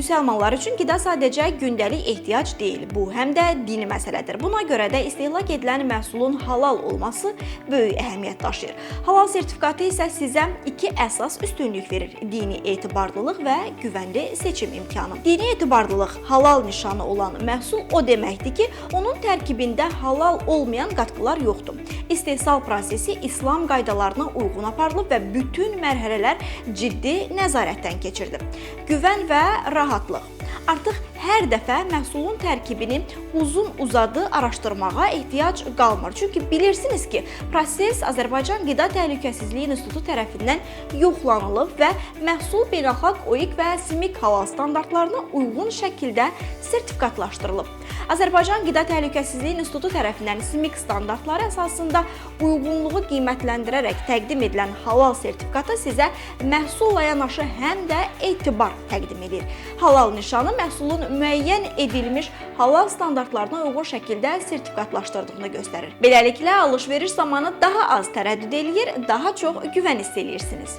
Müsəlmanlar üçün qida sadəcə gündəlik ehtiyac deyil, bu həm də dini məsələdir. Buna görə də istehlak edilən məhsulun halal olması böyük əhəmiyyət daşıyır. Halal sertifikatı isə sizə iki əsas üstünlük verir: dini etibarlılıq və güvənli seçim imkanı. Dini etibarlılıq halal nişanı olan məhsul o deməkdir ki, onun tərkibində halal olmayan qatqılar yoxdur. İstehsal prosesi İslam qaydalarına uyğun aparılıb və bütün mərhələlər ciddi nəzarətdən keçirilir. Güvən və rahatlıq. Artıq hər dəfə məhsulun tərkibini uzun-uzadı araşdırmağa ehtiyac qalmır. Çünki bilirsiniz ki, proses Azərbaycan Qida Təhlükəsizliyi İnstitutu tərəfindən yoxlanılıb və məhsul beynəlxalq OİQ və SİMİK halal standartlarına uyğun şəkildə sertifikatlaşdırılıb. Azərbaycan Qida Təhlükəsizliyi İnstitutu tərəfindən SİMİK standartları əsasında uyğunluğu qiymətləndirərək təqdim edilən halal sertifikatı sizə məhsulla yanaşı həm də etibar təqdim edir. Halal nişanı məhsulun müəyyən edilmiş halal standartlarına uyğun şəkildə sertifikatlaşdırdığını göstərir. Beləliklə, alış-veriş zamanı daha az tərəddüd eləyir, daha çox güvən hiss eləyirsiniz.